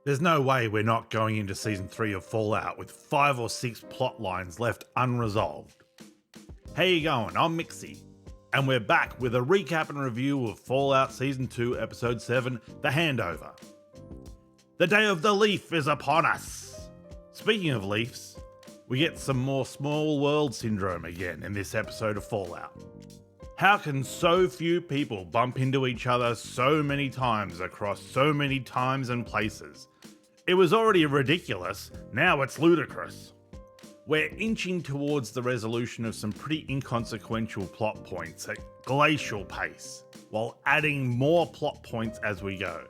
There's no way we're not going into Season 3 of Fallout with 5 or 6 plot lines left unresolved. How you going? I'm Mixy, and we're back with a recap and review of Fallout Season 2 Episode 7, The Handover. The day of the leaf is upon us! Speaking of leafs, we get some more small world syndrome again in this episode of Fallout. How can so few people bump into each other so many times across so many times and places? It was already ridiculous, now it's ludicrous. We're inching towards the resolution of some pretty inconsequential plot points at glacial pace, while adding more plot points as we go.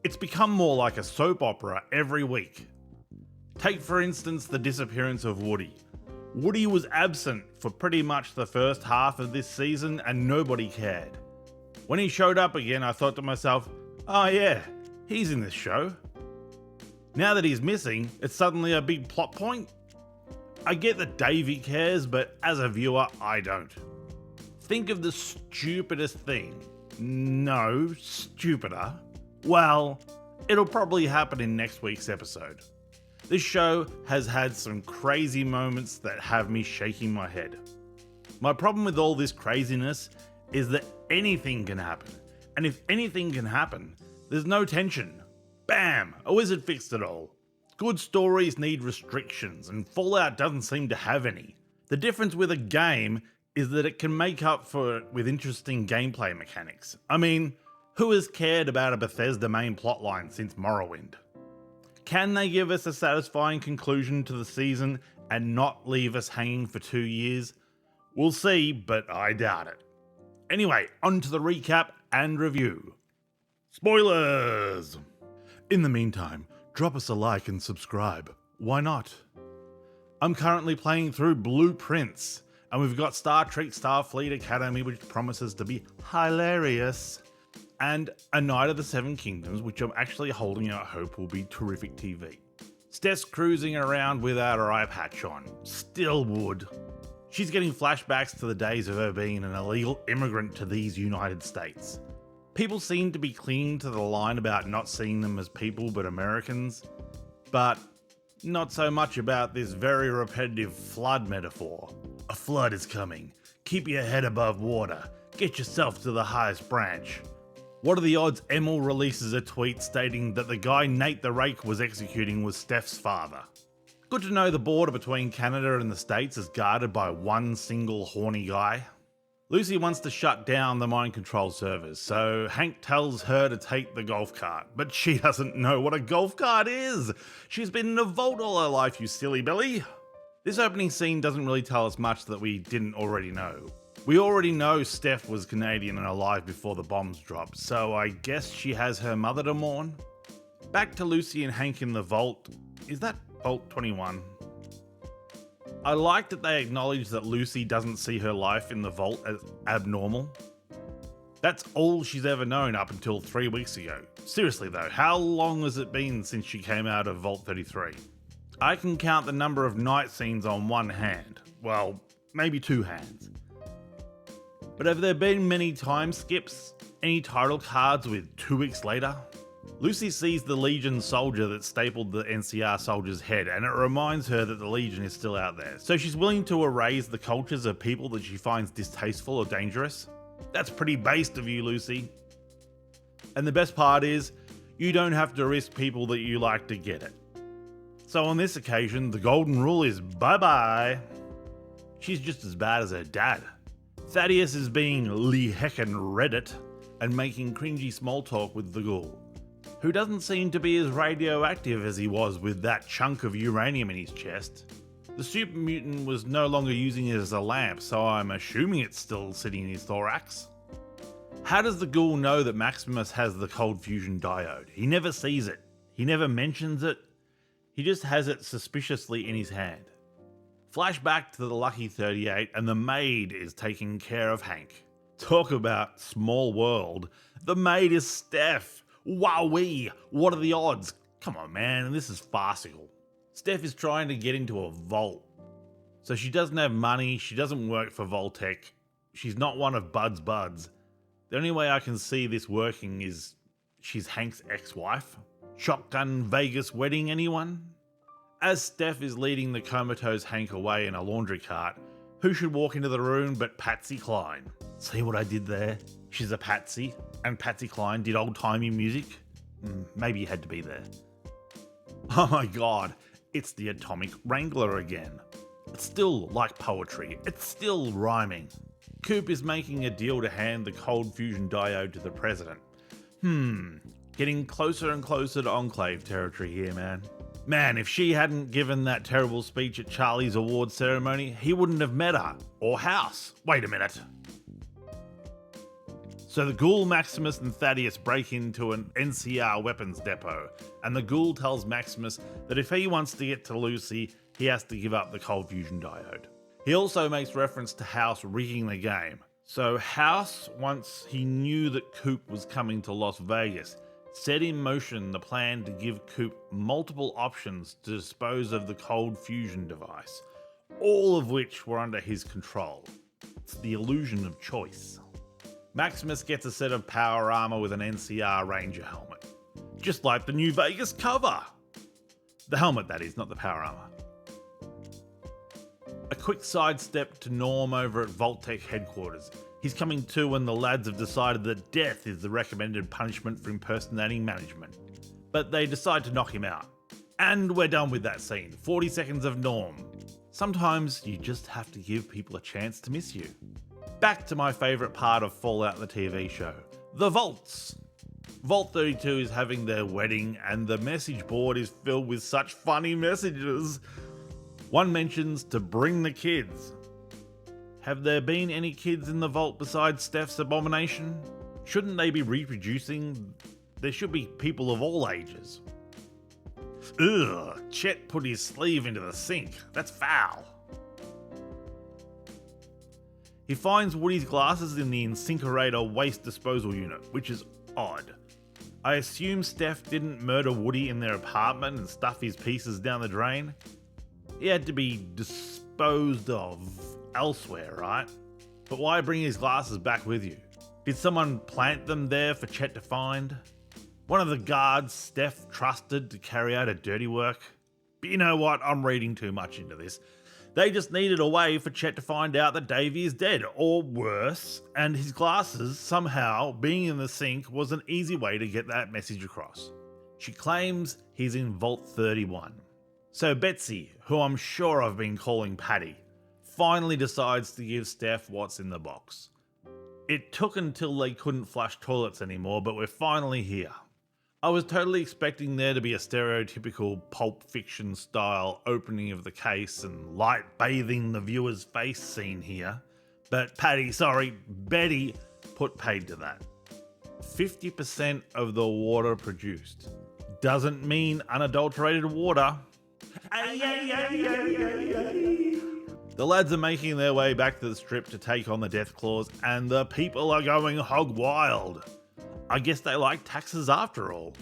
It's become more like a soap opera every week. Take for instance the disappearance of Woody. Woody was absent for pretty much the first half of this season and nobody cared. When he showed up again, I thought to myself, oh yeah, he's in this show. Now that he's missing, it's suddenly a big plot point? I get that Davey cares, but as a viewer, I don't. Think of the stupidest thing. No, stupider. Well, it'll probably happen in next week's episode. This show has had some crazy moments that have me shaking my head. My problem with all this craziness is that anything can happen. And if anything can happen, there's no tension. Bam! A wizard fixed it all. Good stories need restrictions, and Fallout doesn't seem to have any. The difference with a game is that it can make up for it with interesting gameplay mechanics. I mean, who has cared about a Bethesda main plotline since Morrowind? Can they give us a satisfying conclusion to the season and not leave us hanging for 2 years? We'll see, but I doubt it. Anyway, on to the recap and review. Spoilers! In the meantime, drop us a like and subscribe. Why not? I'm currently playing through Blueprints, and we've got Star Trek Starfleet Academy, which promises to be hilarious, and A Night of the Seven Kingdoms, which I'm actually holding out hope will be terrific TV. Steph's cruising around without her eye patch on. Still would. She's getting flashbacks to the days of her being an illegal immigrant to these United States. People seem to be clinging to the line about not seeing them as people but Americans, but not so much about this very repetitive flood metaphor. A flood is coming. Keep your head above water. Get yourself to the highest branch. What are the odds Emil releases a tweet stating that the guy Nate the Rake was executing was Steph's father? Good to know the border between Canada and the States is guarded by one single horny guy. Lucy wants to shut down the mind control servers, so Hank tells her to take the golf cart, but she doesn't know what a golf cart is. She's been in a vault all her life, you silly Billy. This opening scene doesn't really tell us much that we didn't already know. We already know Steph was Canadian and alive before the bombs dropped, so I guess she has her mother to mourn. Back to Lucy and Hank in the vault. Is that Vault 21? I like that they acknowledge that Lucy doesn't see her life in the vault as abnormal. That's all she's ever known up until 3 weeks ago. Seriously though, how long has it been since she came out of Vault 33? I can count the number of night scenes on one hand. Well, maybe 2 hands. But have there been many time skips? Any title cards with 2 weeks later? Lucy sees the Legion soldier that stapled the NCR soldier's head, and it reminds her that the Legion is still out there. So she's willing to erase the cultures of people that she finds distasteful or dangerous. That's pretty based of you, Lucy. And the best part is, you don't have to risk people that you like to get it. So on this occasion, the golden rule is bye-bye. She's just as bad as her dad. Thaddeus is being Lee Heckin' Reddit and making cringy small talk with the ghoul, who doesn't seem to be as radioactive as he was with that chunk of uranium in his chest. The super mutant was no longer using it as a lamp, so I'm assuming it's still sitting in his thorax. How does the ghoul know that Maximus has the cold fusion diode? He never sees it. He never mentions it. He just has it suspiciously in his hand. Flashback to the Lucky 38 and the maid is taking care of Hank. Talk about small world. The maid is Steph. Wowee, what are the odds? Come on man, this is farcical. Steph is trying to get into a vault. So she doesn't have money, she doesn't work for Voltec, she's not one of Bud's buds. The only way I can see this working is she's Hank's ex-wife. Shotgun Vegas wedding, anyone? As Steph is leading the comatose Hank away in a laundry cart, who should walk into the room but Patsy Cline? See what I did there? She's a Patsy, and Patsy Cline did old-timey music? Maybe you had to be there. Oh my god, it's the Atomic Wrangler again. It's still like poetry, it's still rhyming. Coop is making a deal to hand the cold fusion diode to the president. Getting closer and closer to Enclave territory here, man. Man, if she hadn't given that terrible speech at Charlie's award ceremony, he wouldn't have met her. Or House. Wait a minute. So the Ghoul, Maximus and Thaddeus break into an NCR weapons depot, and the Ghoul tells Maximus that if he wants to get to Lucy, he has to give up the cold fusion diode. He also makes reference to House rigging the game. So House, once he knew that Coop was coming to Las Vegas, set in motion the plan to give Coop multiple options to dispose of the cold fusion device, all of which were under his control. It's the illusion of choice. Maximus gets a set of power armor with an NCR Ranger helmet, just like the new Vegas cover. The helmet, that is, not the power armor. A quick sidestep to Norm over at Vault-Tec headquarters. He's coming to when the lads have decided that death is the recommended punishment for impersonating management. But they decide to knock him out. And we're done with that scene. 40 seconds of Norm. Sometimes you just have to give people a chance to miss you. Back to my favourite part of Fallout the TV show. The Vaults. Vault 32 is having their wedding and the message board is filled with such funny messages. One mentions to bring the kids. Have there been any kids in the vault besides Steph's abomination? Shouldn't they be reproducing? There should be people of all ages. Ugh, Chet put his sleeve into the sink. That's foul. He finds Woody's glasses in the incinerator waste disposal unit, which is odd. I assume Steph didn't murder Woody in their apartment and stuff his pieces down the drain. He had to be disposed of elsewhere, right? But why bring his glasses back with you? Did someone plant them there for Chet to find? One of the guards Steph trusted to carry out her dirty work? But you know what? I'm reading too much into this. They just needed a way for Chet to find out that Davey is dead, or worse, and his glasses, somehow, being in the sink was an easy way to get that message across. She claims he's in Vault 31. So Betsy, who I'm sure I've been calling Patty, finally decides to give Steph what's in the box. It took until they couldn't flush toilets anymore, but we're finally here. I was totally expecting there to be a stereotypical Pulp Fiction style opening of the case and light bathing the viewer's face scene here, but Betty put paid to that. 50% of the water produced. Doesn't mean unadulterated water. The lads are making their way back to the strip to take on the death claws, and the people are going hog wild. I guess they like taxes after all.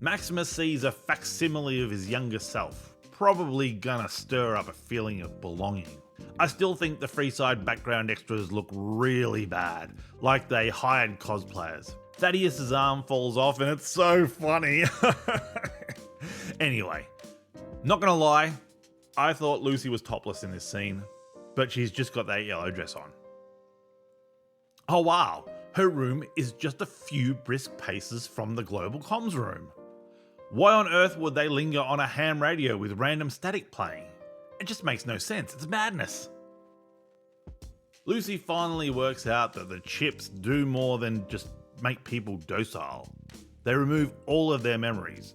Maximus sees a facsimile of his younger self, probably gonna stir up a feeling of belonging. I still think the Freeside background extras look really bad, like they hired cosplayers. Thaddeus's arm falls off and it's so funny. Anyway, not gonna lie, I thought Lucy was topless in this scene, but she's just got that yellow dress on. Oh wow, her room is just a few brisk paces from the global comms room. Why on earth would they linger on a ham radio with random static playing? It just makes no sense, it's madness. Lucy finally works out that the chips do more than just make people docile. They remove all of their memories,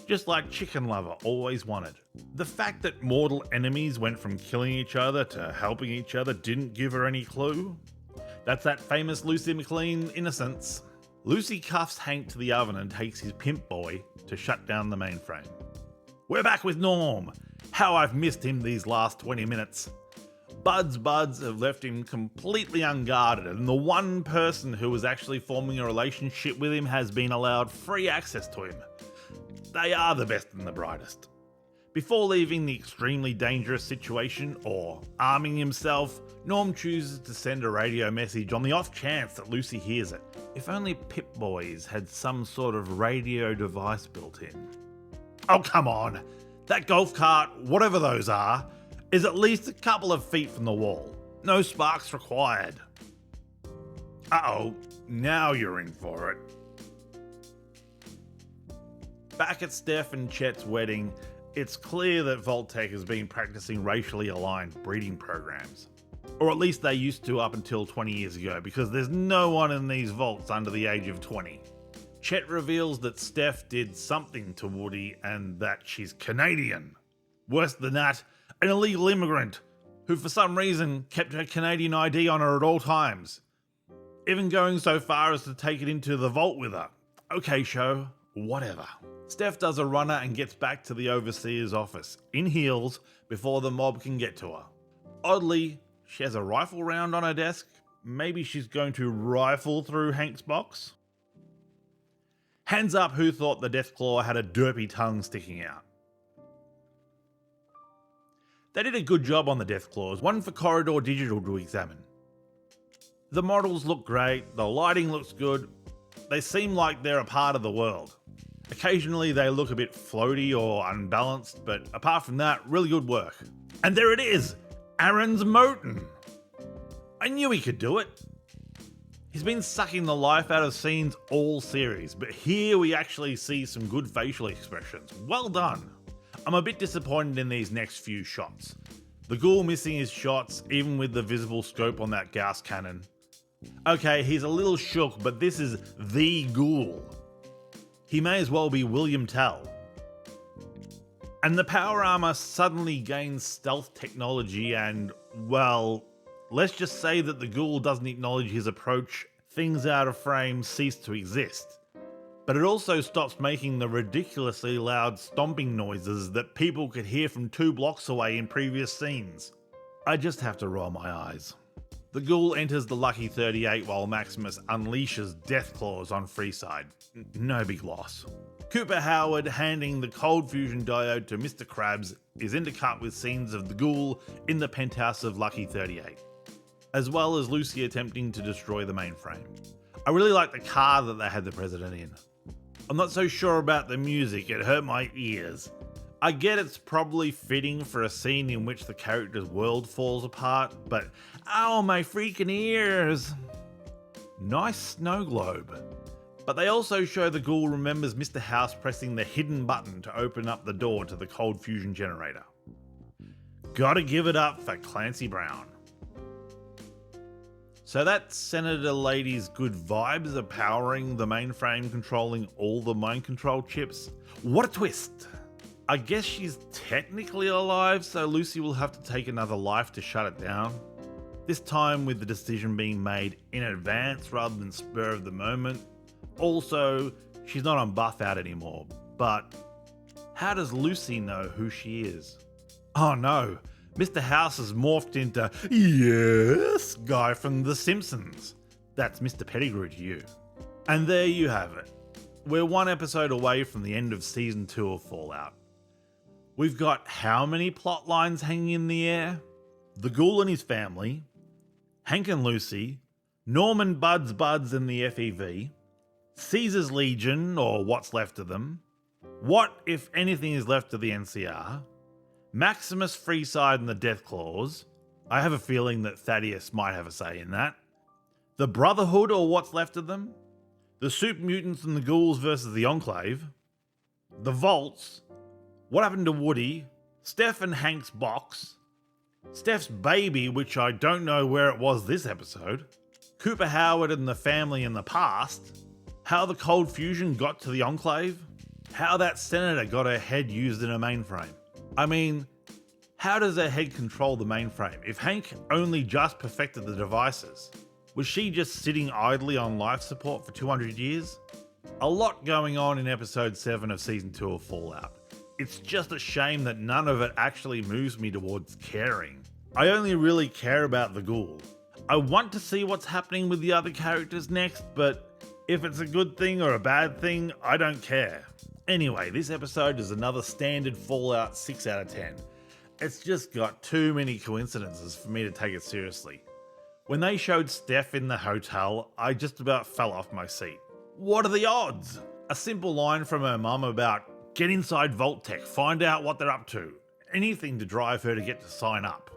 just like Chicken Lover always wanted. The fact that mortal enemies went from killing each other to helping each other didn't give her any clue. That's that famous Lucy McLean innocence. Lucy cuffs Hank to the oven and takes his pimp boy to shut down the mainframe. We're back with Norm. How I've missed him these last 20 minutes. Bud's buds have left him completely unguarded, and the one person who was actually forming a relationship with him has been allowed free access to him. They are the best and the brightest. Before leaving the extremely dangerous situation or arming himself, Norm chooses to send a radio message on the off chance that Lucy hears it. If only Pip-Boys had some sort of radio device built in. Oh, come on! That golf cart, whatever those are, is at least a couple of feet from the wall. No sparks required. Uh-oh, now you're in for it. Back at Steph and Chet's wedding, it's clear that Vault-Tec has been practicing racially aligned breeding programs. Or at least they used to up until 20 years ago, because there's no one in these vaults under the age of 20. Chet reveals that Steph did something to Woody and that she's Canadian. Worse than that, an illegal immigrant who for some reason kept her Canadian ID on her at all times. Even going so far as to take it into the vault with her. Okay, show, whatever. Steph does a runner and gets back to the overseer's office, in heels, before the mob can get to her. Oddly, she has a rifle round on her desk. Maybe she's going to rifle through Hank's box? Hands up who thought the Deathclaw had a derpy tongue sticking out. They did a good job on the Deathclaws, one for Corridor Digital to examine. The models look great, the lighting looks good, they seem like they're a part of the world. Occasionally they look a bit floaty or unbalanced, but apart from that, really good work. And there it is! Aaron's Moten! I knew he could do it. He's been sucking the life out of scenes all series, but here we actually see some good facial expressions. Well done! I'm a bit disappointed in these next few shots. The ghoul missing his shots, even with the visible scope on that Gauss cannon. Okay, he's a little shook, but this is the ghoul. He may as well be William Tell. And the power armor suddenly gains stealth technology and, well, let's just say that the ghoul doesn't acknowledge his approach, things out of frame cease to exist. But it also stops making the ridiculously loud stomping noises that people could hear from 2 blocks away in previous scenes. I just have to roll my eyes. The ghoul enters the Lucky 38 while Maximus unleashes Deathclaws on Freeside. No big loss. Cooper Howard handing the cold fusion diode to Mr. Krabs is intercut with scenes of the ghoul in the penthouse of Lucky 38, as well as Lucy attempting to destroy the mainframe. I really like the car that they had the president in. I'm not so sure about the music, it hurt my ears. I get it's probably fitting for a scene in which the character's world falls apart, but ow, my freaking ears! Nice snow globe. But they also show the ghoul remembers Mr. House pressing the hidden button to open up the door to the cold fusion generator. Gotta give it up for Clancy Brown. So that Senator lady's good vibes are powering the mainframe controlling all the mind control chips? What a twist! I guess she's technically alive, so Lucy will have to take another life to shut it down. This time with the decision being made in advance rather than spur of the moment. Also, she's not on buff out anymore, but how does Lucy know who she is? Oh no, Mr. House has morphed into, yes, guy from The Simpsons. That's Mr. Pettigrew to you. And there you have it. We're 1 episode away from the end of Season 2 of Fallout. We've got how many plot lines hanging in the air? The ghoul and his family, Hank and Lucy, Norman Buds and the FEV, Caesar's Legion, or what's left of them, what, if anything, is left of the NCR, Maximus, Freeside and the Deathclaws. I have a feeling that Thaddeus might have a say in that. The Brotherhood, or what's left of them, the Soup Mutants and the Ghouls versus the Enclave, the Vaults, what happened to Woody, Steph and Hank's box, Steph's baby, which I don't know where it was this episode, Cooper Howard and the family in the past, how the cold fusion got to the Enclave, how that senator got her head used in a mainframe. I mean, how does her head control the mainframe if Hank only just perfected the devices? Was she just sitting idly on life support for 200 years? A lot going on in episode 7 of season 2 of Fallout. It's just a shame that none of it actually moves me towards caring. I only really care about the ghoul. I want to see what's happening with the other characters next, but if it's a good thing or a bad thing, I don't care. Anyway, this episode is another standard Fallout 6 out of 10. It's just got too many coincidences for me to take it seriously. When they showed Steph in the hotel, I just about fell off my seat. What are the odds? A simple line from her mum about get inside Vault-Tec, find out what they're up to. Anything to drive her to get to sign up.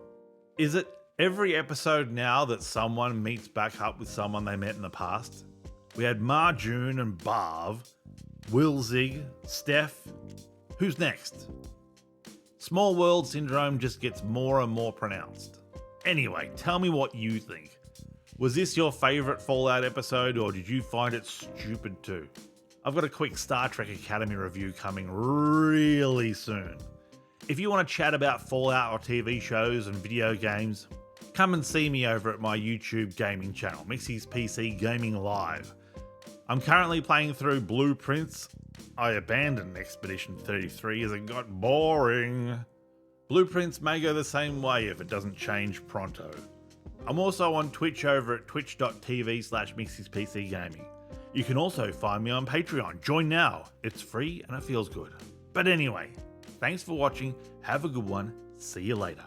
Is it every episode now that someone meets back up with someone they met in the past? We had Marjune and Barv, Wilzig, Steph. Who's next? Small world syndrome just gets more and more pronounced. Anyway, tell me what you think. Was this your favourite Fallout episode, or did you find it stupid too? I've got a quick Star Trek Academy review coming really soon. If you want to chat about Fallout or TV shows and video games, come and see me over at my YouTube gaming channel, MicksysPCGaming Live. I'm currently playing through Blueprints. I abandoned Expedition 33 as it got boring. Blueprints may go the same way if it doesn't change pronto. I'm also on Twitch over at twitch.tv/MicksysPCGaming. You can also find me on Patreon. Join now. It's free and it feels good. But anyway, thanks for watching. Have a good one. See you later.